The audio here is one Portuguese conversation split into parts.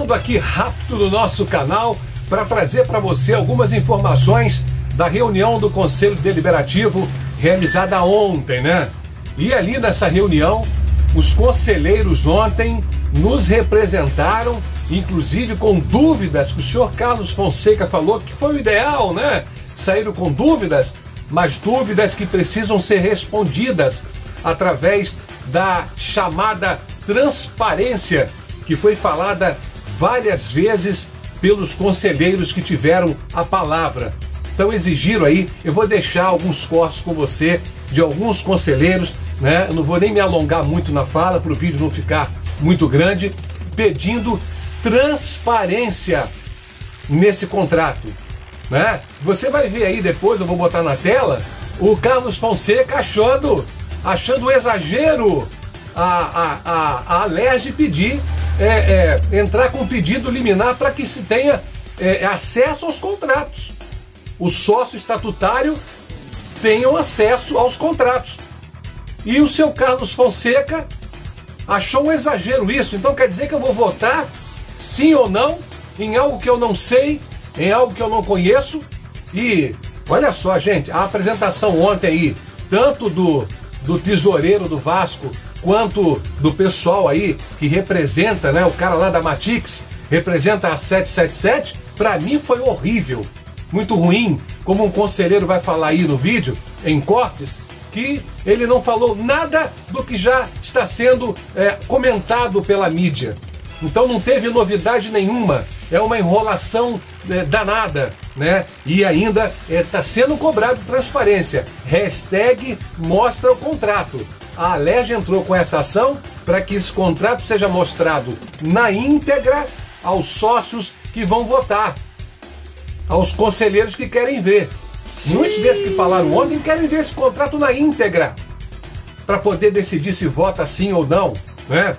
entrando aqui rápido no nosso canal para trazer para você algumas informações da reunião do Conselho Deliberativo realizada ontem, né? E ali nessa reunião, os conselheiros ontem nos representaram, inclusive com dúvidas que o senhor Carlos Fonseca falou que foi o ideal, né? Saíram com dúvidas, mas dúvidas que precisam ser respondidas através da chamada transparência, que foi falada várias vezes pelos conselheiros que tiveram a palavra. Então exigiram aí, eu vou deixar alguns cortes com você de alguns conselheiros, né? Eu não vou nem me alongar muito na fala para o vídeo não ficar muito grande, pedindo transparência nesse contrato, né? Você vai ver aí depois, eu vou botar na tela, o Carlos Fonseca achando exagero a Alerj pedir, entrar com pedido liminar para que se tenha acesso aos contratos. O sócio estatutário tenham acesso aos contratos. E o seu Carlos Fonseca achou um exagero isso. Então quer dizer que eu vou votar sim ou não em algo que eu não sei, em algo que eu não conheço. E olha só, gente, a apresentação ontem aí, tanto do tesoureiro do Vasco, quanto do pessoal aí que representa, né, o cara lá da Matix, representa a 777, para mim foi horrível, muito ruim, como um conselheiro vai falar aí no vídeo, em cortes, que ele não falou nada do que já está sendo comentado pela mídia. Então não teve novidade nenhuma, é uma enrolação danada, né? E ainda está sendo cobrado transparência. Hashtag mostra o contrato. A Alerj entrou com essa ação para que esse contrato seja mostrado na íntegra aos sócios que vão votar, aos conselheiros que querem ver. Muitos desses que falaram ontem querem ver esse contrato na íntegra para poder decidir se vota sim ou não, né?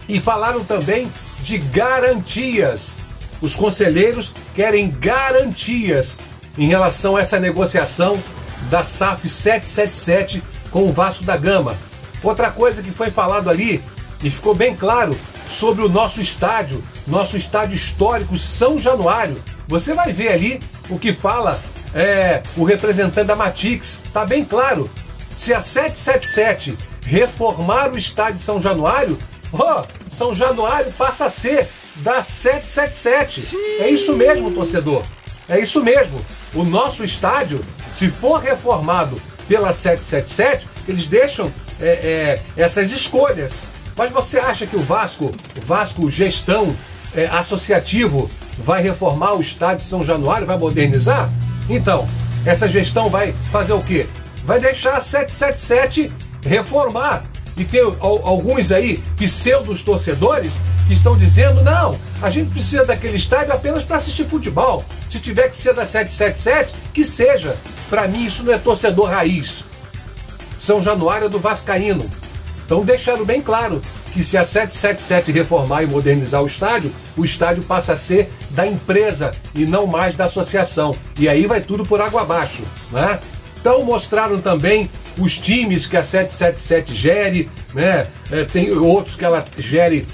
E falaram também de garantias. Os conselheiros querem garantias em relação a essa negociação da SAF 777 com o Vasco da Gama. Outra coisa que foi falado ali, e ficou bem claro, sobre o nosso estádio histórico São Januário. Você vai ver ali o que fala o representante da Matix. Está bem claro. Se a 777 reformar o estádio São Januário, São Januário passa a ser da 777. É isso mesmo, torcedor. É isso mesmo. O nosso estádio, se for reformado pela 777, eles deixam essas escolhas. Mas você acha que o Vasco gestão associativo, vai reformar o estádio São Januário, vai modernizar? Então, essa gestão vai fazer o quê? Vai deixar a 777 reformar. E tem alguns aí, pseudos torcedores, que estão dizendo, não, a gente precisa daquele estádio apenas para assistir futebol. Se tiver que ser da 777, que seja. Para mim isso não é torcedor raiz. São Januário é do vascaíno. Então deixaram bem claro que se a 777 reformar e modernizar o estádio passa a ser da empresa e não mais da associação. E aí vai tudo por água abaixo, né? Então mostraram também os times que a 777 gere, né? Tem outros que ela gere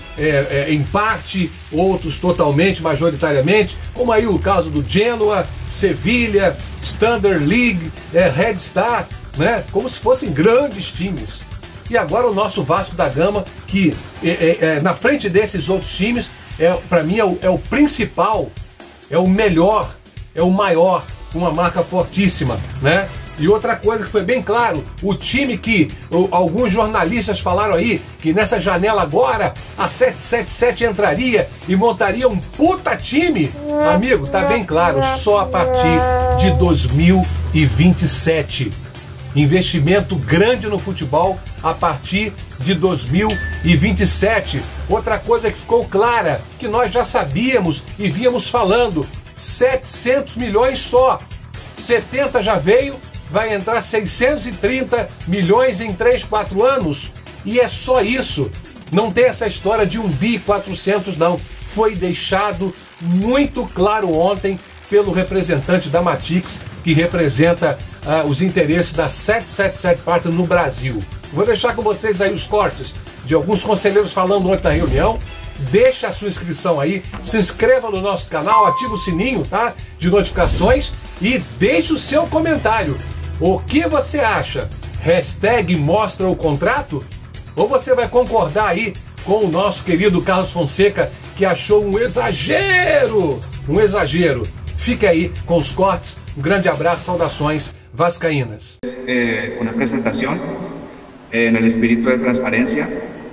em parte, outros totalmente, majoritariamente, como aí o caso do Genoa, Sevilha, Standard League, Red Star, né? Como se fossem grandes times. E agora o nosso Vasco da Gama, que na frente desses outros times, para mim é o principal, é o melhor, é o maior, uma marca fortíssima, né? E outra coisa que foi bem claro, o time que alguns jornalistas falaram aí, que nessa janela agora a 777 entraria e montaria um puta time, amigo, tá bem claro, só a partir de 2027. Investimento grande no futebol a partir de 2027. Outra coisa que ficou clara, que nós já sabíamos e víamos falando, 700 milhões só, 70 já veio, vai entrar 630 milhões em 3, 4 anos, e é só isso. Não tem essa história de 1 bi 400 não. Foi deixado muito claro ontem pelo representante da Matix, que representa os interesses da 777 Partner no Brasil. Vou deixar com vocês aí os cortes de alguns conselheiros falando ontem na reunião deixa a sua inscrição aí, se inscreva no nosso canal, ativa o sininho, tá, de notificações e deixe o seu comentário. O que você acha? Hashtag mostra o contrato? Ou você vai concordar aí com o nosso querido Carlos Fonseca, que achou um exagero? Um exagero. Fique aí com os cortes. Um grande abraço, saudações vascaínas. Una presentación en el espíritu de transparencia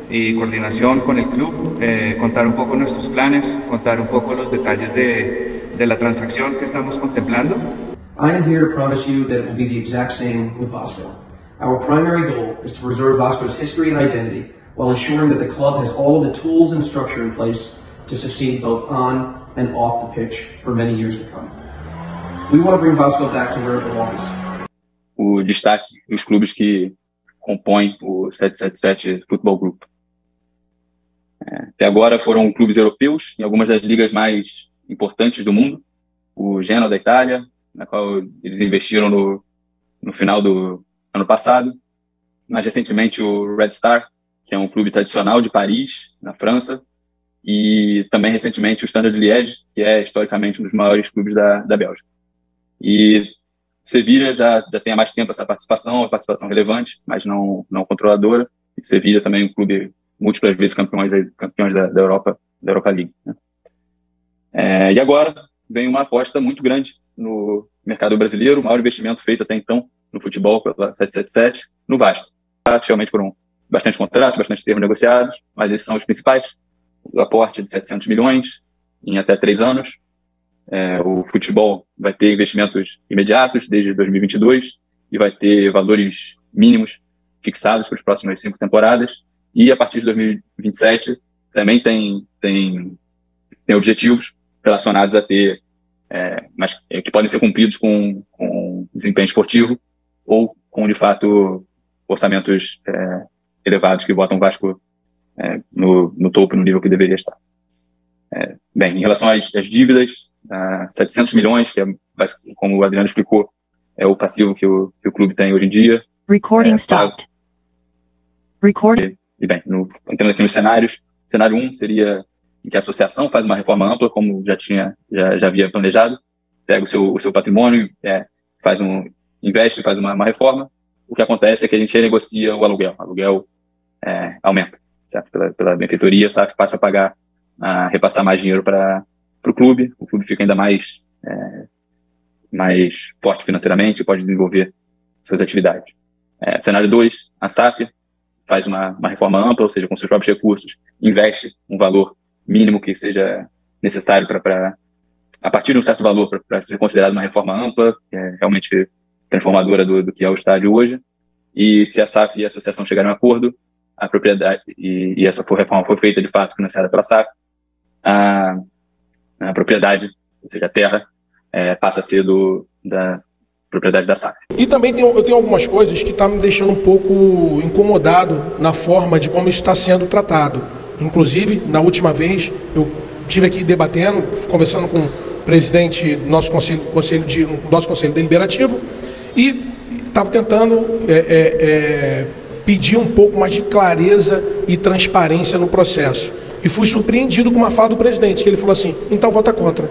y coordinación con el club, contar un poco nuestros planes, contar un poco los detalles de la transacción que estamos contemplando. I am here to promise you that it will be the exact same with Vasco. Our primary goal is to preserve Vasco's history and identity while ensuring that the club has all of the tools and structure in place to succeed both on and off the pitch for many years to come. We want to bring Vasco back to where it belongs. O destaque dos clubes que compõem o 777 Football Group. Até agora foram clubes europeus em algumas das ligas mais importantes do mundo. O Genoa da Itália, na qual eles investiram no final do ano passado. Mais recentemente o Red Star, que é um clube tradicional de Paris, na França. E também recentemente o Standard Liège, que é historicamente um dos maiores clubes da Bélgica. E Sevilha já tem há mais tempo essa participação, uma participação relevante, mas não controladora. E Sevilha também é um clube múltiplas vezes campeões da Europa League, né? E agora vem uma aposta muito grande no mercado brasileiro, o maior investimento feito até então no futebol pela 777, no Vasco. Realmente foram bastante contratos, bastante termos negociados, mas esses são os principais. O aporte de 700 milhões em até 3 anos. O futebol vai ter investimentos imediatos desde 2022 e vai ter valores mínimos fixados para as próximas 5 temporadas. E a partir de 2027 também tem objetivos relacionados a ter, mas que podem ser cumpridos com desempenho esportivo ou com, de fato, orçamentos elevados que botam o Vasco no topo, no nível que deveria estar. Bem, em relação às dívidas, 700 milhões, que é, como o Adriano explicou, é o passivo que o clube tem hoje em dia. Recording stopped. Recording. E bem, entrando aqui nos cenários, cenário 1 seria em que a associação faz uma reforma ampla, como já havia planejado, pega o seu patrimônio, investe, faz uma reforma. O que acontece é que a gente renegocia o aluguel aumenta, certo? Pela benfeitoria, a SAF passa a repassar mais dinheiro para o clube fica ainda mais forte financeiramente, pode desenvolver suas atividades. Cenário 2, a SAF faz uma reforma ampla, ou seja, com seus próprios recursos, investe um valor mínimo que seja necessário a partir de um certo valor para ser considerado uma reforma ampla, que é realmente transformadora do que é o estádio hoje. E se a SAF e a associação chegarem a um acordo, a propriedade, e essa reforma for feita de fato financiada pela SAF, a propriedade, ou seja, a terra, passa a ser da propriedade da SAF. E também eu tenho algumas coisas que estão me deixando um pouco incomodado na forma de como isso está sendo tratado. Inclusive, na última vez, eu estive aqui debatendo, conversando com o presidente do nosso conselho deliberativo e estava tentando pedir um pouco mais de clareza e transparência no processo. E fui surpreendido com uma fala do presidente, que ele falou assim: então vota contra.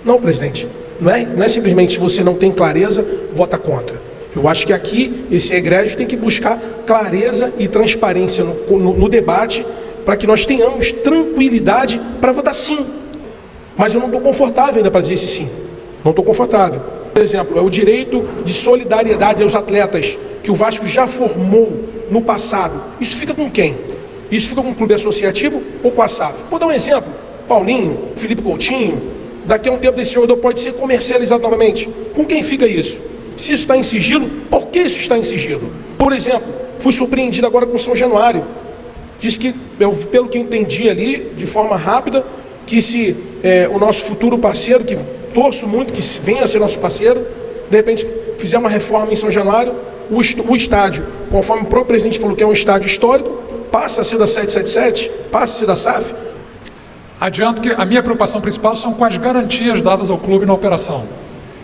Não, presidente, não é simplesmente você não tem clareza, vota contra. Eu acho que aqui esse egrégio tem que buscar clareza e transparência no debate, para que nós tenhamos tranquilidade para votar sim. Mas eu não estou confortável ainda para dizer esse sim. Não estou confortável. Por exemplo, é o direito de solidariedade aos atletas que o Vasco já formou no passado. Isso fica com quem? Isso fica com o clube associativo ou com a SAF? Vou dar um exemplo. Paulinho, Felipe Coutinho, daqui a um tempo esse jogador pode ser comercializado novamente. Com quem fica isso? Se isso está em sigilo, por que isso está em sigilo? Por exemplo, fui surpreendido agora com o São Januário. Diz que, pelo que eu entendi ali, de forma rápida, que se o nosso futuro parceiro, que torço muito que venha a ser nosso parceiro, de repente fizer uma reforma em São Januário, o estádio, conforme o próprio presidente falou que é um estádio histórico, passa a ser da 777, passa a ser da SAF. Adianto que a minha preocupação principal são com as garantias dadas ao clube na operação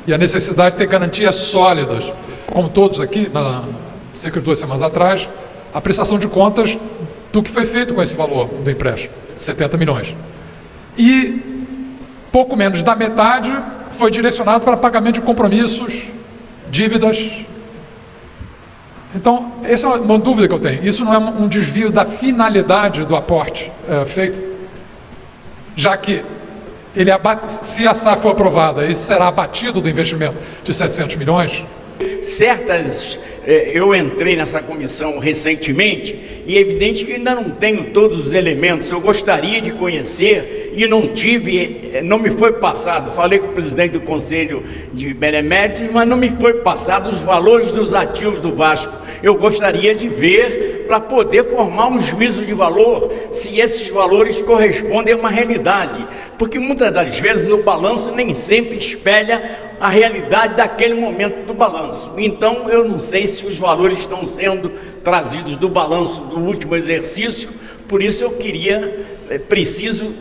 e a necessidade de ter garantias sólidas, como todos aqui, cerca de 2 semanas atrás, a prestação de contas do que foi feito com esse valor do empréstimo. 70 milhões. E pouco menos da metade foi direcionado para pagamento de compromissos, dívidas. Então, essa é uma dúvida que eu tenho. Isso não é um desvio da finalidade do aporte feito? Já que ele se a SAF for aprovada, isso será abatido do investimento de 700 milhões? Eu entrei nessa comissão recentemente e é evidente que ainda não tenho todos os elementos. Eu gostaria de conhecer e não me foi passado. Falei com o presidente do Conselho de Beneméritos, mas não me foi passado os valores dos ativos do Vasco. Eu gostaria de ver para poder formar um juízo de valor, se esses valores correspondem a uma realidade, porque muitas das vezes no balanço nem sempre espelha a realidade daquele momento do balanço. Então eu não sei se os valores estão sendo trazidos do balanço do último exercício, por isso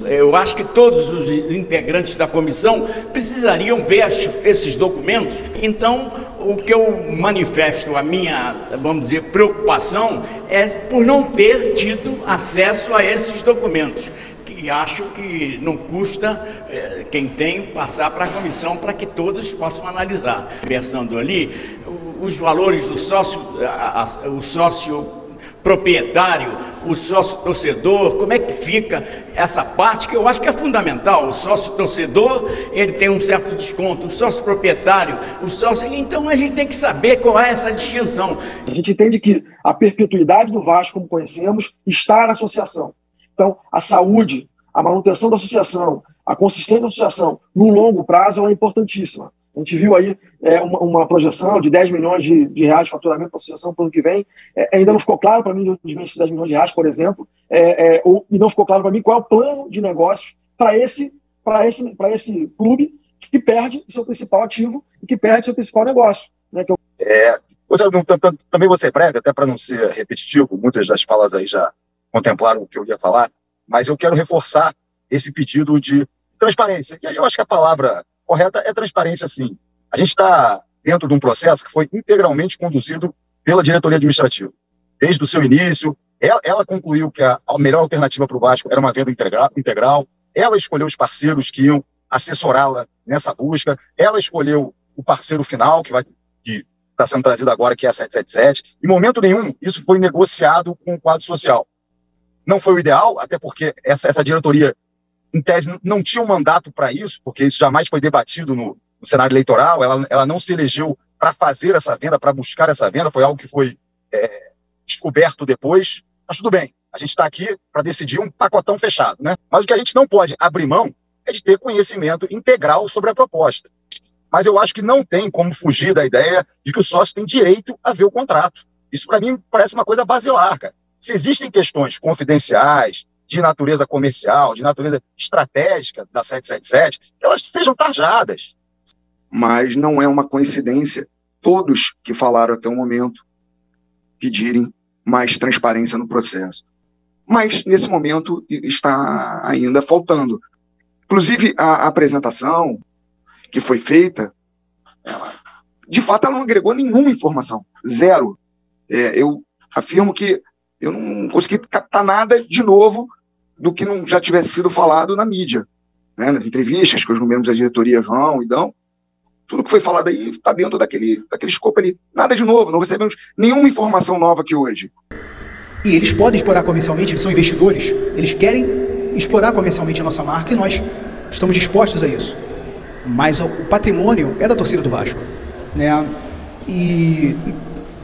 eu acho que todos os integrantes da comissão precisariam ver esses documentos. Então, o que eu manifesto, a minha, vamos dizer, preocupação é por não ter tido acesso a esses documentos, que acho que não custa quem tem passar para a comissão para que todos possam analisar. Conversando ali, os valores do sócio, o sócio proprietário, o sócio torcedor, como é que fica essa parte que eu acho que é fundamental. O sócio torcedor, ele tem um certo desconto, o sócio proprietário, então a gente tem que saber qual é essa distinção. A gente entende que a perpetuidade do Vasco, como conhecemos, está na associação. Então, a saúde, a manutenção da associação, a consistência da associação no longo prazo é importantíssima. A gente viu aí uma projeção de 10 milhões de reais de faturamento para a associação para o ano que vem. Ainda não ficou claro para mim de onde vem esses 10 milhões de reais, por exemplo, e não ficou claro para mim qual é o plano de negócios para esse clube que perde o seu principal ativo e que perde o seu principal negócio. Né, também vou ser breve, até para não ser repetitivo, muitas das falas aí já contemplaram o que eu ia falar, mas eu quero reforçar esse pedido de transparência. E aí eu acho que a palavra correta é transparência, sim. A gente está dentro de um processo que foi integralmente conduzido pela diretoria administrativa. Desde o seu início, ela concluiu que a melhor alternativa para o Vasco era uma venda integral, ela escolheu os parceiros que iam assessorá-la nessa busca, ela escolheu o parceiro final, que está sendo trazido agora, que é a 777. Em momento nenhum, isso foi negociado com o quadro social. Não foi o ideal, até porque essa diretoria, em tese, não tinha um mandato para isso, porque isso jamais foi debatido no cenário eleitoral, ela não se elegeu para fazer essa venda, para buscar essa venda, foi algo que foi descoberto depois, mas tudo bem, a gente está aqui para decidir um pacotão fechado, né? Mas o que a gente não pode abrir mão é de ter conhecimento integral sobre a proposta. Mas eu acho que não tem como fugir da ideia de que o sócio tem direito a ver o contrato. Isso, para mim, parece uma coisa basilar, cara. Se existem questões confidenciais, de natureza comercial, de natureza estratégica da 777, elas sejam tarjadas. Mas não é uma coincidência todos que falaram até o momento pedirem mais transparência no processo. Mas, nesse momento, está ainda faltando. Inclusive, a apresentação que foi feita, de fato, ela não agregou nenhuma informação. Zero. Eu afirmo que eu não consegui captar nada de novo do que não já tivesse sido falado na mídia, né, nas entrevistas que os membros da diretoria vão e dão. Tudo que foi falado aí está dentro daquele escopo ali. Nada de novo, não recebemos nenhuma informação nova aqui hoje. E eles podem explorar comercialmente, eles são investidores, eles querem explorar comercialmente a nossa marca e nós estamos dispostos a isso. Mas o patrimônio é da torcida do Vasco, né? E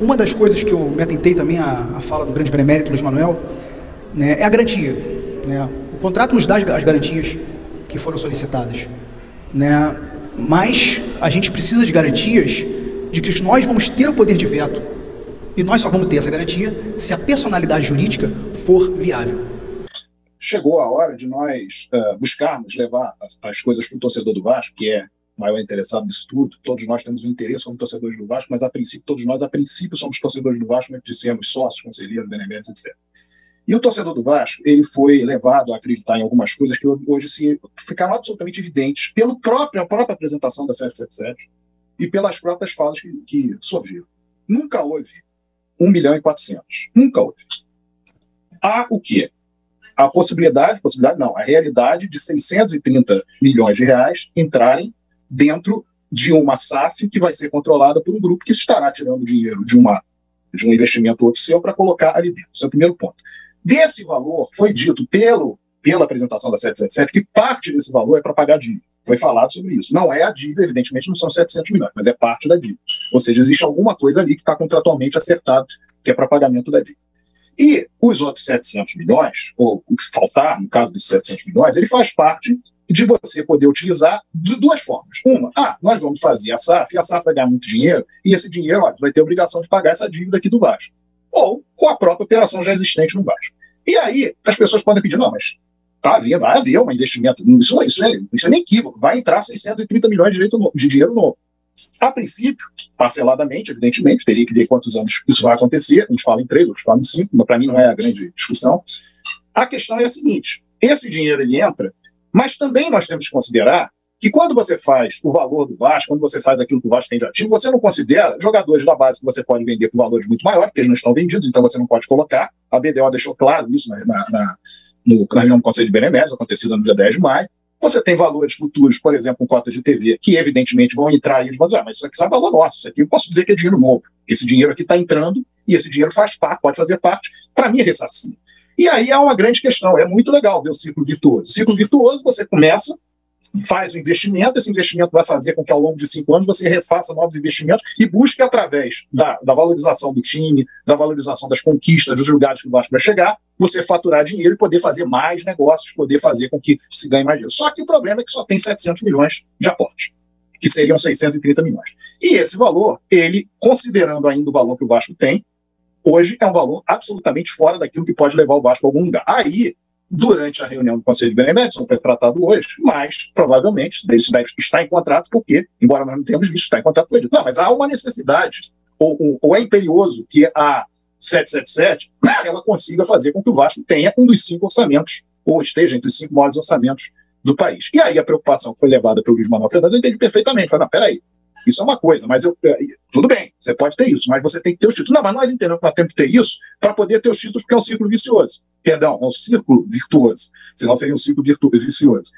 uma das coisas que eu me atentei também à fala do grande benemérito Luiz Manuel, né, é a garantia, né? O contrato nos dá as garantias que foram solicitadas, né? Mas a gente precisa de garantias de que nós vamos ter o poder de veto. E nós só vamos ter essa garantia se a personalidade jurídica for viável. Chegou a hora de nós buscarmos levar as coisas para o torcedor do Vasco, que é o maior interessado nisso tudo. Todos nós temos um interesse como torcedores do Vasco, mas todos nós, a princípio, somos torcedores do Vasco, mesmo que dissemos sócios, conselheiros, beneméritos, etc. E o torcedor do Vasco, ele foi levado a acreditar em algumas coisas que hoje ficaram absolutamente evidentes pela própria apresentação da 777 e pelas próprias falas que surgiram. Nunca houve 1.400.000. Nunca houve. Há o quê? a possibilidade não, a realidade de 630 milhões de reais entrarem dentro de uma SAF que vai ser controlada por um grupo que estará tirando dinheiro de um investimento outro seu para colocar ali dentro. Esse é o primeiro ponto. Desse valor, foi dito pela apresentação da 777 que parte desse valor é para pagar dívida. Foi falado sobre isso. Não é a dívida, evidentemente não são 700 milhões, mas é parte da dívida. Ou seja, existe alguma coisa ali que está contratualmente acertado, que é para pagamento da dívida. E os outros 700 milhões, ou o que faltar, no caso dos 700 milhões, ele faz parte de você poder utilizar de duas formas. Uma, nós vamos fazer a SAF, e a SAF vai ganhar muito dinheiro, e esse dinheiro vai ter a obrigação de pagar essa dívida aqui do Vasco. Ou com a própria operação já existente no Vasco. E aí, as pessoas podem pedir, não, mas vai haver um investimento, isso é nem equívoco, vai entrar 630 milhões de dinheiro novo. A princípio, parceladamente, evidentemente, teria que ver quantos anos isso vai acontecer, uns falam em 3, outros falam em 5, mas para mim não é a grande discussão. A questão é a seguinte, esse dinheiro ele entra, mas também nós temos que considerar que quando você faz o valor do Vasco, quando você faz aquilo que o Vasco tem de ativo, você não considera jogadores da base que você pode vender por valores muito maiores, porque eles não estão vendidos, então você não pode colocar. A BDO deixou claro isso na reunião do Conselho de Beneméritos, acontecida no dia 10 de maio. Você tem valores futuros, por exemplo, com cotas de TV, que evidentemente vão entrar e eles vão dizer, mas isso aqui é valor nosso, isso aqui eu posso dizer que é dinheiro novo. Esse dinheiro aqui está entrando e esse dinheiro faz parte, pode fazer parte, para mim é ressarcir. E aí há uma grande questão, é muito legal ver o ciclo virtuoso. O ciclo virtuoso, você começa, faz o investimento, esse investimento vai fazer com que ao longo de 5 anos você refaça novos investimentos e busque através da valorização do time, da valorização das conquistas, dos lugares que o Vasco vai chegar, você faturar dinheiro e poder fazer mais negócios, poder fazer com que se ganhe mais dinheiro. Só que o problema é que só tem 700 milhões de aporte, que seriam 630 milhões. E esse valor, ele, considerando ainda o valor que o Vasco tem, hoje é um valor absolutamente fora daquilo que pode levar o Vasco a algum lugar. Aí, durante a reunião do Conselho de Beneméritos, não foi tratado hoje, mas provavelmente isso deve estar em contrato, porque, embora nós não tenhamos visto, está em contrato, foi dito. Não, mas há uma necessidade, ou é imperioso que a 777 ela consiga fazer com que o Vasco tenha um dos 5 orçamentos, ou esteja entre os 5 maiores orçamentos do país. E aí a preocupação que foi levada pelo Luiz Manuel Fernandes, eu entendi perfeitamente. Falei, não, peraí, isso é uma coisa, mas tudo bem, você pode ter isso, mas você tem que ter os títulos. Não, mas nós entendemos que nós temos que ter isso para poder ter os títulos, porque é um círculo vicioso. Perdão, é um círculo virtuoso, senão seria um círculo vicioso.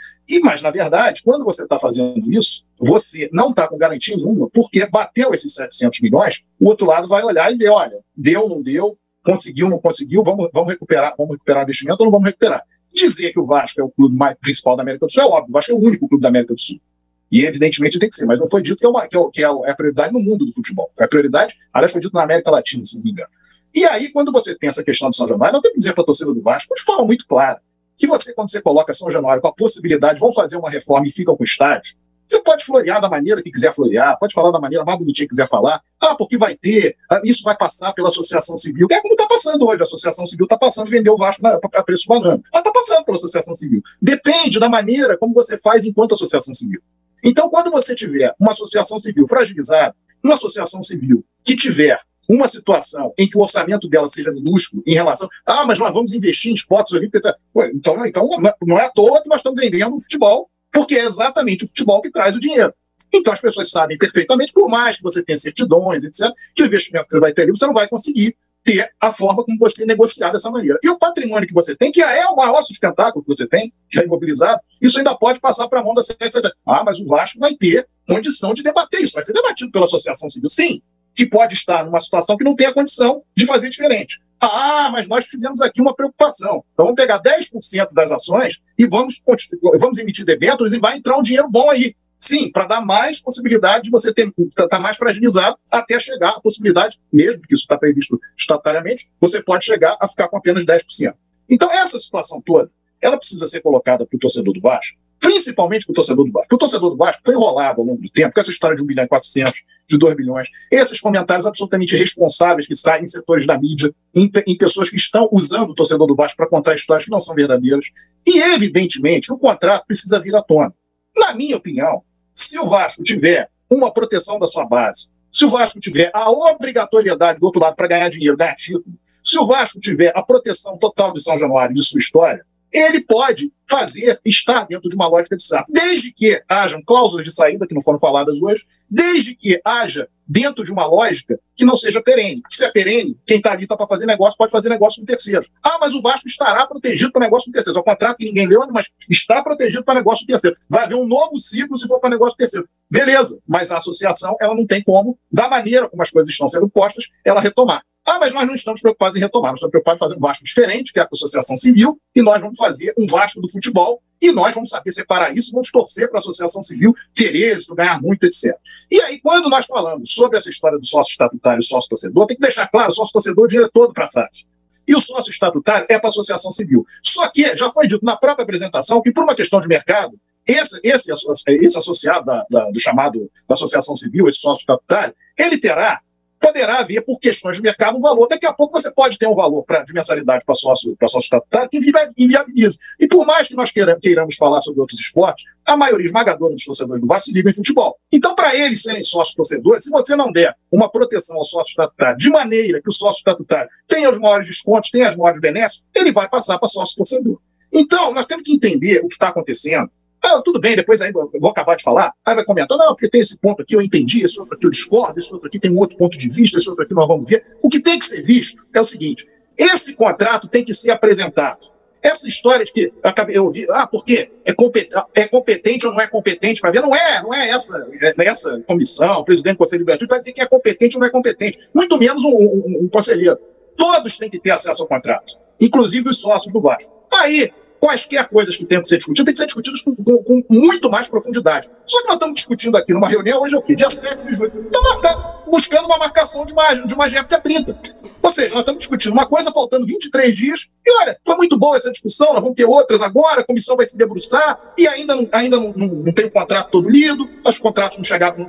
Mas, na verdade, quando você está fazendo isso, você não está com garantia nenhuma, porque bateu esses 700 milhões, o outro lado vai olhar e ver, olha, deu, não deu, conseguiu, não conseguiu, vamos recuperar o investimento ou não vamos recuperar. Dizer que o Vasco é o clube principal da América do Sul é óbvio, o Vasco é o único clube da América do Sul. E, evidentemente, tem que ser. Mas não foi dito que é a prioridade no mundo do futebol. Foi a prioridade, aliás, foi dito na América Latina, se não me engano. E aí, quando você tem essa questão do São Januário, não tem que dizer para a torcida do Vasco, de forma muito clara, que você, quando você coloca São Januário com a possibilidade, vão fazer uma reforma e ficam com o estádio, você pode florear da maneira que quiser florear, pode falar da maneira mais bonitinha que quiser falar, porque vai ter, isso vai passar pela Associação Civil, que é como está passando hoje, a Associação Civil está passando e vendeu o Vasco a preço banana. Ela está passando pela Associação Civil. Depende da maneira como você faz enquanto Associação Civil. Então, quando você tiver uma associação civil fragilizada, uma associação civil que tiver uma situação em que o orçamento dela seja minúsculo em relação... mas nós vamos investir em esportes olímpicos, etc. Então não é à toa que nós estamos vendendo o futebol, porque é exatamente o futebol que traz o dinheiro. Então as pessoas sabem perfeitamente, por mais que você tenha certidões, etc., que o investimento que você vai ter ali, você não vai conseguir ter a forma como você negociar dessa maneira. E o patrimônio que você tem, que é o maior sustentáculo que você tem, que é imobilizado, isso ainda pode passar para a mão da 777. Mas o Vasco vai ter condição de debater isso, vai ser debatido pela Associação Civil, sim, que pode estar numa situação que não tem a condição de fazer diferente. Mas nós tivemos aqui uma preocupação. Então vamos pegar 10% das ações e vamos emitir debêntures e vai entrar um dinheiro bom aí. Sim, para dar mais possibilidade de você estar mais fragilizado até chegar à possibilidade, mesmo que isso está previsto estatutariamente, você pode chegar a ficar com apenas 10%. Então essa situação toda, ela precisa ser colocada para o torcedor do Vasco, principalmente para o torcedor do Vasco. Porque o torcedor do Vasco foi enrolado ao longo do tempo com essa história de 1,4 bilhão, de 2 bilhões, esses comentários absolutamente irresponsáveis que saem em setores da mídia, em pessoas que estão usando o torcedor do Vasco para contar histórias que não são verdadeiras. E, evidentemente, o contrato precisa vir à tona. Na minha opinião, se o Vasco tiver uma proteção da sua base, se o Vasco tiver a obrigatoriedade do outro lado para ganhar dinheiro, ganhar título, se o Vasco tiver a proteção total de São Januário e de sua história, ele pode estar dentro de uma lógica de SAF, desde que hajam cláusulas de saída que não foram faladas hoje, desde que haja dentro de uma lógica que não seja perene. Porque se é perene, quem está ali está para fazer negócio, pode fazer negócio com terceiros. Ah, mas o Vasco estará protegido para negócio com terceiros. É o contrato que ninguém leu, mas está protegido para negócio com terceiro. Vai haver um novo ciclo se for para negócio com terceiro. Beleza, mas a associação ela não tem como, da maneira como as coisas estão sendo postas, ela retomar. Ah, mas nós não estamos preocupados em retomar, nós estamos preocupados em fazer um Vasco diferente, que é a associação civil, e nós vamos fazer um Vasco do futebol, e nós vamos saber separar isso, vamos torcer para a associação civil ter êxito, ganhar muito, etc. E aí, quando nós falamos sobre essa história do sócio estatutário e sócio torcedor, tem que deixar claro, o sócio torcedor, o dinheiro é todo para a SAF. E o sócio estatutário é para a associação civil. Só que já foi dito na própria apresentação que, por uma questão de mercado, esse associado do chamado da associação civil, esse sócio estatutário, ele poderá haver, por questões de mercado, um valor. Daqui a pouco você pode ter um valor de mensalidade para sócio estatutário que inviabiliza. E por mais que nós queiramos falar sobre outros esportes, a maioria esmagadora dos torcedores do Vasco se liga em futebol. Então, para eles serem sócios torcedores, se você não der uma proteção ao sócio estatutário de maneira que o sócio estatutário tenha os maiores descontos, tenha as maiores benesses, ele vai passar para sócio torcedor. Então, nós temos que entender o que está acontecendo. Ah, tudo bem, depois aí eu vou acabar de falar, aí vai comentar, não, porque tem esse ponto aqui, eu entendi, esse outro aqui eu discordo, esse outro aqui tem um outro ponto de vista, esse outro aqui nós vamos ver. O que tem que ser visto é o seguinte, esse contrato tem que ser apresentado. Essa história de que eu ouvi, porque é competente ou não é competente para ver, não é essa comissão, o presidente do Conselho Deliberativo vai dizer que é competente ou não é competente, muito menos um conselheiro. Todos têm que ter acesso ao contrato, inclusive os sócios do Vasco. Aí, quaisquer coisas que tenham que ser discutidas, tem que ser discutidas com muito mais profundidade. Só que nós estamos discutindo aqui numa reunião, hoje é o quê? Dia 7 de julho. Estamos buscando uma marcação de uma GEP dia 30. Ou seja, nós estamos discutindo uma coisa, faltando 23 dias, e olha, foi muito boa essa discussão, nós vamos ter outras agora, a comissão vai se debruçar, e ainda não tem o contrato todo lido, os contratos não chegaram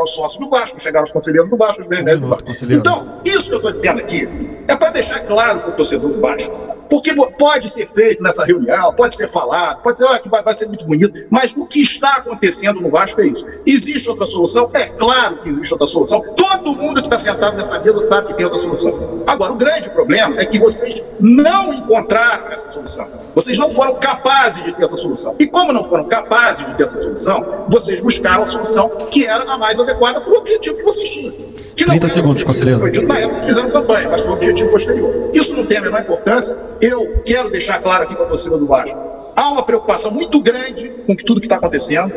aos sócios do Vasco, não chegaram aos conselheiros do Vasco, aos vereadores do Vasco. Então, isso que eu estou dizendo aqui é para deixar claro para o torcedor do Vasco, porque pode ser feito nessa reunião, pode ser falado, pode ser que vai ser muito bonito, mas o que está acontecendo no Vasco é isso. Existe outra solução? É claro que existe outra solução. Todo mundo que está sentado nessa mesa sabe que tem outra solução. Agora, o grande problema é que vocês não encontraram essa solução. Vocês não foram capazes de ter essa solução. E como não foram capazes de ter essa solução, vocês buscaram a solução que era a mais adequada para o objetivo que vocês tinham. 30 segundos, conselheiro. Foi dito na época que fizeram campanha, mas foi o objetivo posterior. Isso não tem a menor importância. Eu quero deixar claro aqui para a torcida do Vasco. Há uma preocupação muito grande com tudo que está acontecendo.